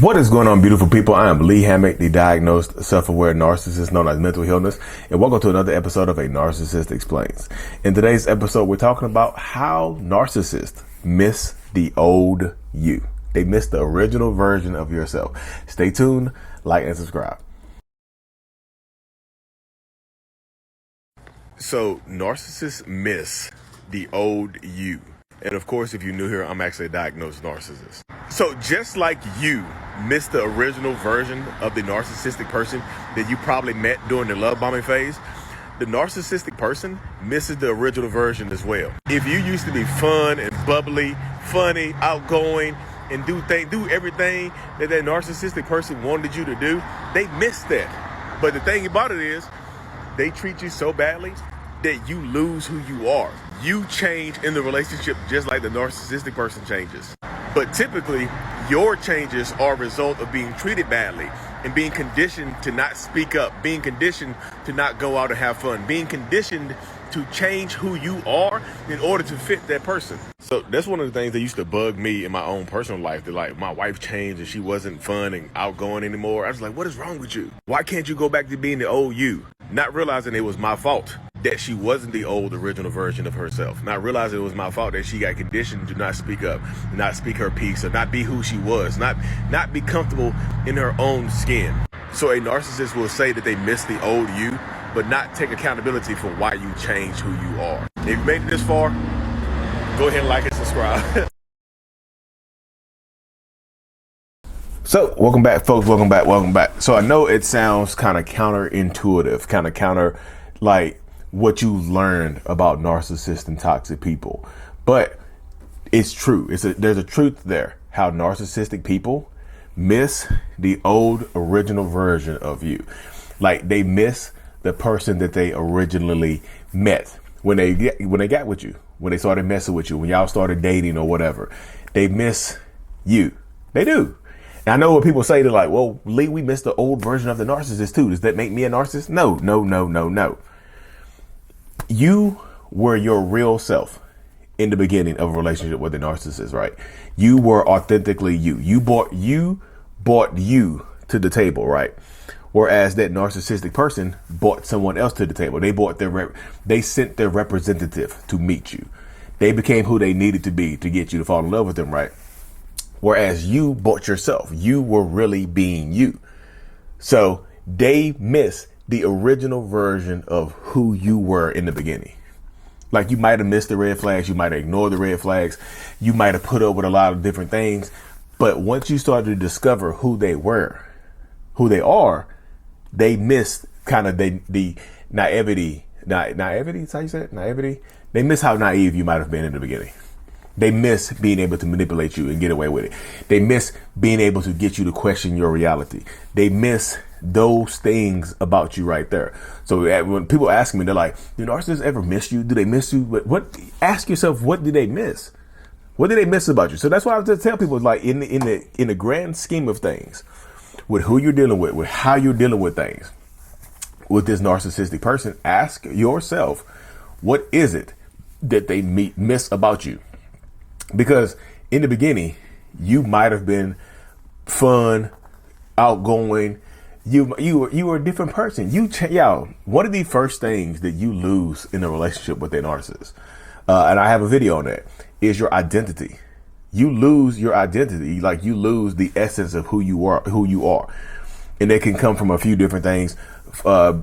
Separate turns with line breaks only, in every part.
What is going on, beautiful people? I am Lee Hammock, the diagnosed self-aware narcissist known as mental illness, and welcome to another episode of A Narcissist Explains. In today's episode, we're talking about how narcissists miss the old you. They miss the original version of yourself. Stay tuned, like, and subscribe. So, narcissists miss the old you. And of course, if you're new here, I'm actually a diagnosed narcissist. So just like you missed the original version of the narcissistic person that you probably met during the love bombing phase, the narcissistic person misses the original version as well. If you used to be fun and bubbly, funny, outgoing, and do everything that narcissistic person wanted you to do, they miss that. But the thing about it is, they treat you so badly that you lose who you are. You change in the relationship just like the narcissistic person changes. But typically, your changes are a result of being treated badly and being conditioned to not speak up, being conditioned to not go out and have fun, being conditioned to change who you are in order to fit that person. So that's one of the things that used to bug me in my own personal life, that like my wife changed and she wasn't fun and outgoing anymore. I was like, what is wrong with you? Why can't you go back to being the old you? Not realizing it was my fault that she wasn't the old original version of herself. Not realizing it was my fault that she got conditioned to not speak up, not speak her piece, or not be who she was, not be comfortable in her own skin. So a narcissist will say that they miss the old you, but not take accountability for why you changed who you are. If you made it this far, go ahead and like and subscribe. So welcome back, folks. Welcome back. So I know it sounds kind of counterintuitive, kind of counter like what you learned about narcissist and toxic people, but it's true. There's a truth there. How narcissistic people miss the old original version of you. Like they miss the person that they originally met when they got with you, when they started messing with you, when y'all started dating or whatever. They miss you. They do. And I know what people say. They're like, well, Lee, we missed the old version of the narcissist too. Does that make me a narcissist? No. You were your real self in the beginning of a relationship with a narcissist, right? You were authentically you. You brought you to the table, right? Whereas that narcissistic person brought someone else to the table. They sent their representative to meet you. They became who they needed to be to get you to fall in love with them, right? Whereas you brought yourself. You were really being you. So they miss the original version of who you were in the beginning. Like you might have missed the red flags. You might have ignored the red flags. You might have put up with a lot of different things. But once you started to discover who they were, who they are, they missed kind of the naivety. Naivety is how you say it? Naivety. They miss how naive you might have been in the beginning. They miss being able to manipulate you and get away with it. They miss being able to get you to question your reality. They miss those things about you right there. So when people ask me, they're like, do narcissists ever miss you? Do they miss you? Ask yourself, what did they miss? What did they miss about you? So that's why I just tell people, like in the grand scheme of things, with who you're dealing with how you're dealing with things with this narcissistic person, ask yourself, what is it that they miss about you? Because in the beginning, you might have been fun, outgoing. You were a different person. One of the first things that you lose in a relationship with a narcissist, and I have a video on that, is your identity. You lose your identity, like you lose the essence of who you are. And it can come from a few different things,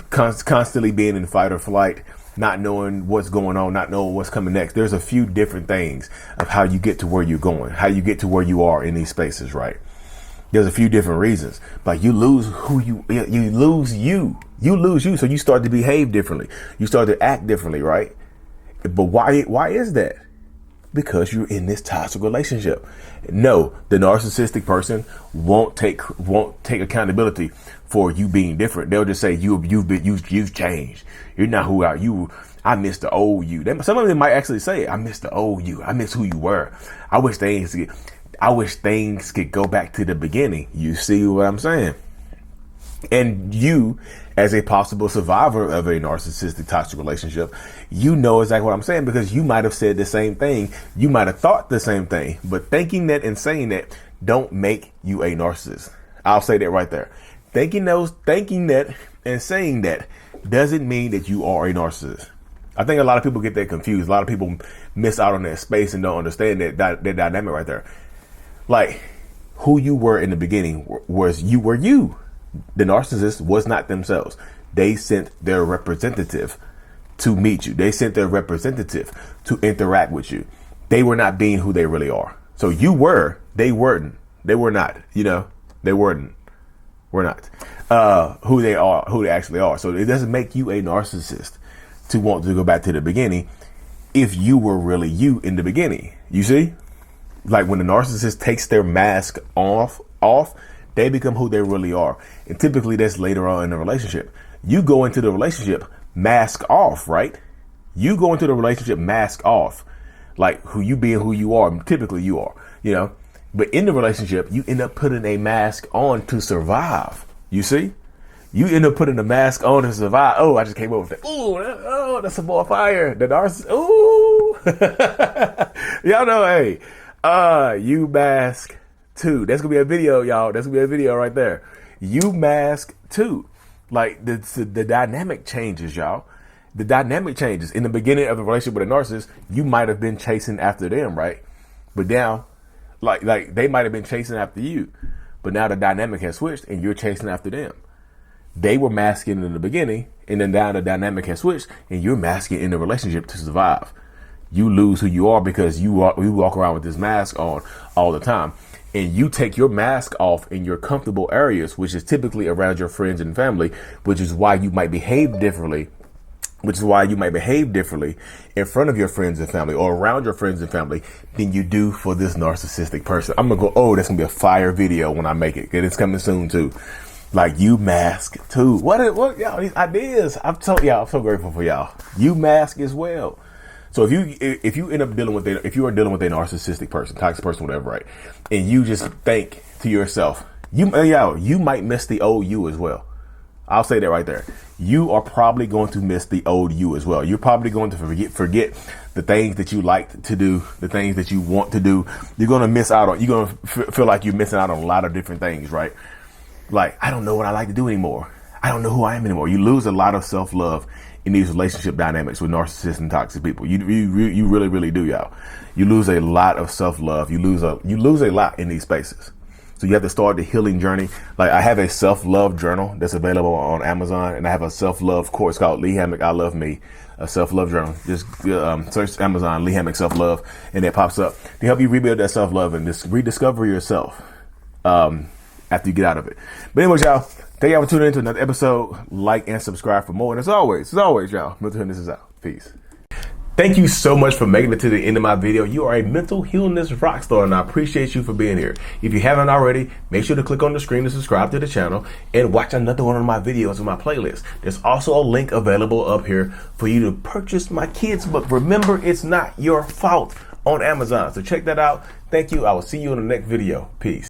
constantly being in fight or flight, not knowing what's going on, not knowing what's coming next. There's a few different things of how you get to where you're going, how you get to where you are in these spaces, right? There's a few different reasons. Like you lose you lose you. So you start to behave differently. You start to act differently, right? But why is that? Because you're in this toxic relationship. No, the narcissistic person won't take accountability for you being different. They'll just say you've changed. You're not who you. I miss the old you. Some of them might actually say, I miss the old you. I miss who you were. I wish things could go back to the beginning. You see what I'm saying? And you, as a possible survivor of a narcissistic toxic relationship, you know exactly what I'm saying, because you might have said the same thing. You might have thought the same thing, but thinking that and saying that don't make you a narcissist. I'll say that right there. Thinking that and saying that doesn't mean that you are a narcissist. I think a lot of people get that confused. A lot of people miss out on that space and don't understand that dynamic right there. Like, who you were in the beginning was you were you. The narcissist was not themselves. They sent their representative to meet you. They sent their representative to interact with you. They were not being who they really are. So you were, they weren't. They were not, they weren't. We're not who they are, who they actually are. So it doesn't make you a narcissist to want to go back to the beginning if you were really you in the beginning. You see? Like when the narcissist takes their mask off, they become who they really are. And typically that's later on in the relationship. You go into the relationship mask off, right? You go into the relationship mask off. Like who you being who you are, typically you are, But in the relationship, you end up putting a mask on to survive. You see? You end up putting a mask on to survive. Oh, I just came up with that. Ooh, that's some more fire. The narcissist. Ooh. Y'all know, hey, you mask too. That's going to be a video, y'all. That's going to be a video right there. You mask too. Like the dynamic changes, y'all. The dynamic changes. In the beginning of the relationship with a narcissist, you might have been chasing after them, right? But now, like they might have been chasing after you, but now the dynamic has switched and you're chasing after them. They were masking in the beginning, and then now the dynamic has switched and you're masking in the relationship to survive. You lose who you are because you walk around with this mask on all the time, and you take your mask off in your comfortable areas, which is typically around your friends and family, which is why you might behave differently. Which is why you might behave differently in front of your friends and family or around your friends and family than you do for this narcissistic person. I'm going to go, that's going to be a fire video when I make it. It's coming soon too. Like you mask too. What y'all, these ideas. I'm so grateful for y'all. You mask as well. So if you end up dealing with if you are dealing with a narcissistic person, toxic person, whatever, right? And you just think to yourself, you might miss the old you as well. I'll say that right there. You are probably going to miss the old you as well. You're probably going to forget the things that you like to do, the things that you want to do. You're going to miss out on, you're going to feel like you're missing out on a lot of different things, right? Like, I don't know what I like to do anymore. I don't know who I am anymore. You lose a lot of self-love in these relationship dynamics with narcissists and toxic people. You really, really do, y'all. You lose a lot of self-love. You lose a lot in these spaces. So you have to start the healing journey. Like I have a self-love journal that's available on Amazon, and I have a self-love course called Lee Hammock I Love Me, a self-love journal. Just search Amazon Lee Hammock self-love, and it pops up to help you rebuild that self-love and just rediscover yourself after you get out of it. But anyways, y'all, thank y'all for tuning in to another episode. Like and subscribe for more. And as always, y'all, Mental Healness is out. Peace. Thank you so much for making it to the end of my video. You are a mental healness rock star, and I appreciate you for being here. If you haven't already, make sure to click on the screen to subscribe to the channel and watch another one of my videos in my playlist. There's also a link available up here for you to purchase my kids' book, Remember It's Not Your Fault, on Amazon. So check that out. Thank you. I will see you in the next video. Peace.